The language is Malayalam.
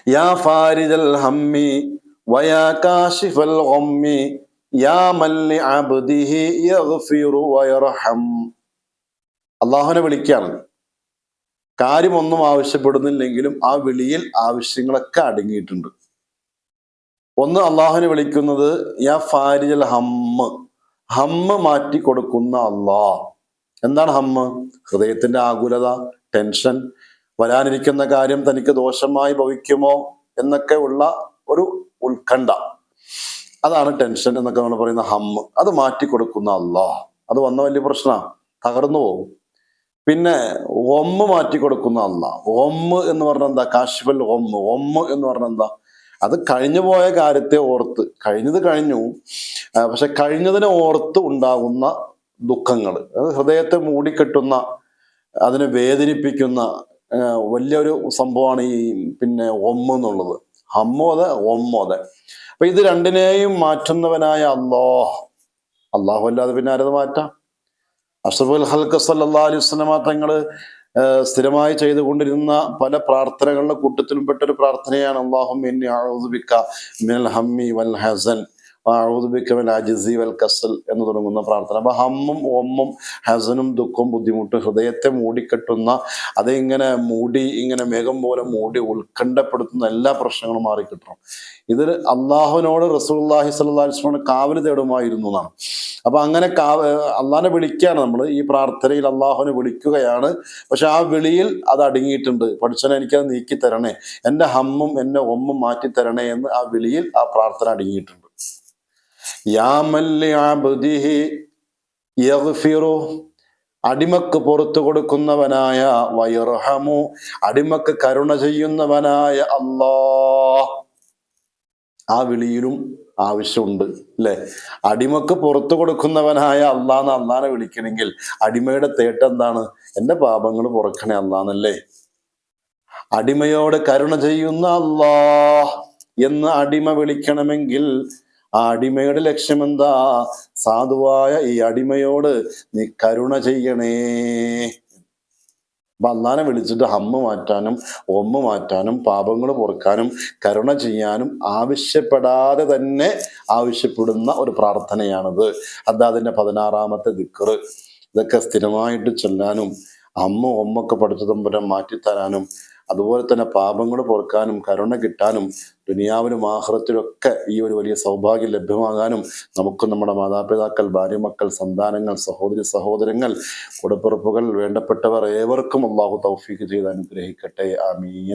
യാ ഫാരിജൽ ഹമ്മി വയാ കാശിഫൽ ഗമ്മി യാ മല്ലി അബ്ദിഹി യഗ്ഫിറു വയർഹം. അള്ളാഹുവിനെ വിളിക്കാണ്. കാര്യമൊന്നും ആവശ്യപ്പെടുന്നില്ലെങ്കിലും ആ വിളിയിൽ ആവശ്യങ്ങളൊക്കെ അടങ്ങിയിട്ടുണ്ട്. ഒന്ന്, അള്ളാഹുവിനെ വിളിക്കുന്നത് യാ ഫാരിജൽ ഹമ്മ്, ഹമ്മ് മാറ്റി കൊടുക്കുന്ന അള്ളാഹ്. എന്താണ് ഹമ്മ്? ഹൃദയത്തിന്റെ ആകുലത, ടെൻഷൻ, വരാനിരിക്കുന്ന കാര്യം തനിക്ക് ദോഷമായി ഭവിക്കുമോ എന്നൊക്കെ ഉള്ള ഒരു ഉത്കണ്ഠ, അതാണ് ടെൻഷൻ എന്നൊക്കെ നമ്മൾ പറയുന്ന ഹമ്മ്. അത് മാറ്റി കൊടുക്കുന്ന അള്ളാഹ്. അത് വന്ന വലിയ പ്രശ്നമാണ്, തകർന്നു പോകും. പിന്നെ ഒമ്മ് മാറ്റി കൊടുക്കുന്ന അള്ളാഹ്. ഒമ്മ് എന്ന് പറഞ്ഞാൽ എന്താ? കാശിഫൽ ഒമ്മ്. ഒമ്മ് എന്ന് പറഞ്ഞാൽ എന്താ? അത് കഴിഞ്ഞു പോയ കാര്യത്തെ ഓർത്ത്, കഴിഞ്ഞത് കഴിഞ്ഞു, പക്ഷെ കഴിഞ്ഞതിനെ ഓർത്ത് ഉണ്ടാകുന്ന ദുഃഖങ്ങൾ, അത് ഹൃദയത്തെ മൂടിക്കെട്ടുന്ന, അതിനെ വേദനിപ്പിക്കുന്ന വലിയൊരു സംഭവമാണ് ഈ ഒമ്മ് എന്നുള്ളത്. ഹമ്മോ അതെ, ഒമ്മോ അതെ. അപ്പൊ ഇത് രണ്ടിനെയും മാറ്റുന്നവനായ അള്ളാഹു അല്ലാതെ പിന്നെ ആരത് മാറ്റാം? അഷ്റഫുൽ ഖൽഖ് സല്ലല്ലാഹു അലൈഹി വസല്ലമ തങ്ങള് സ്ഥിരമായി ചെയ്തുകൊണ്ടിരുന്ന പല പ്രാർത്ഥനകളുടെ കൂട്ടത്തിലും പെട്ടൊരു പ്രാർത്ഥനയാണ് അല്ലാഹുമ്മ ഇന്നി അഊദു ബിക മിനൽ ഹമ്മി വൽ ഹസൻ വഅഊദു ബിക മിനൽ അജ്സി വൽ കസൽ എന്ന് തുടങ്ങുന്ന പ്രാർത്ഥന. അപ്പൊ ഹമ്മും ഒമ്മും ഹസനും ദുഃഖവും ബുദ്ധിമുട്ടും ഹൃദയത്തെ മൂടിക്കെട്ടുന്ന, അതിങ്ങനെ ഇങ്ങനെ മേഘം പോലെ മൂടി ഉത്കണ്ഠപ്പെടുത്തുന്ന എല്ലാ പ്രശ്നങ്ങളും മാറിക്കിട്ടണം. ഇതിൽ അള്ളാഹുവിനോട് റസൂലുള്ളാഹി സ്വല്ലല്ലാഹു അലൈഹി വസല്ലം കാവല് തേടുമായിരുന്നു എന്നാണ്. അപ്പൊ അങ്ങനെ അള്ളാഹിനെ വിളിക്കുകയാണ് നമ്മൾ. ഈ പ്രാർത്ഥനയിൽ അള്ളാഹുവിനെ വിളിക്കുകയാണ്. പക്ഷെ ആ വിളിയിൽ അത് അടങ്ങിയിട്ടുണ്ട്. പഠിച്ചനെ എനിക്കത് നീക്കി തരണേ, എൻ്റെ ഹമ്മും എൻ്റെ ഒമ്മും മാറ്റി തരണേ എന്ന് ആ വിളിയിൽ, ആ പ്രാർത്ഥന അടങ്ങിയിട്ടുണ്ട്. യാ മല്ലി അബ്ദിഹി യഗ്ഫിറു, അടിമക്ക് പുറത്തു കൊടുക്കുന്നവനായ, വയർഹമു, അടിമക്ക് കരുണ ചെയ്യുന്നവനായ അല്ലാഹ്. ആ വിളിയിലും ആവശ്യമുണ്ട് അല്ലെ? അടിമക്ക് പുറത്തു കൊടുക്കുന്നവനായ അള്ളാനെ വിളിക്കണമെങ്കിൽ അടിമയുടെ തേട്ടം എന്താണ്? എൻ്റെ പാപങ്ങൾ പുറക്കണേ അള്ളാന്നല്ലേ? അടിമയോട് കരുണ ചെയ്യുന്ന അല്ലാഹ് എന്ന് അടിമ വിളിക്കണമെങ്കിൽ ആ അടിമയുടെ ലക്ഷ്യം എന്താ? സാധുവായ ഈ അടിമയോട് നീ കരുണ ചെയ്യണേ. അപ്പൊ അള്ളാനെ വിളിച്ചിട്ട് ഹമ്മ് മാറ്റാനും ഒമ്മ് മാറ്റാനും പാപങ്ങൾ പൊറുക്കാനും കരുണ ചെയ്യാനും ആവശ്യപ്പെടാതെ തന്നെ ആവശ്യപ്പെടുന്ന ഒരു പ്രാർത്ഥനയാണിത്. അതിന്റെ 16-ാമത്തെ ദിക്ർ. ഇതൊക്കെ സ്ഥിരമായിട്ട് ചൊല്ലാനും അമ്മ ഒമ്മൊക്കെ പഠിച്ച തമ്പുരാൻ മാറ്റിത്തരാനും, അതുപോലെ തന്നെ പാപങ്ങൾ പൊറുക്കാനും കരുണ കിട്ടാനും ദുനിയാവിലും ആഖിറത്തിലൊക്കെ ഈ ഒരു വലിയ സൗഭാഗ്യം ലഭ്യമാകാനും നമുക്ക് നമ്മുടെ മാതാപിതാക്കൾ, ഭാര്യമക്കൾ, സന്താനങ്ങൾ, സഹോദരി സഹോദരങ്ങൾ, കൂടപ്പിറപ്പുകൾ, വേണ്ടപ്പെട്ടവർ ഏവർക്കും അല്ലാഹു തൗഫീഖ് ചെയ്ത് അനുഗ്രഹിക്കട്ടെ. ആമീൻ.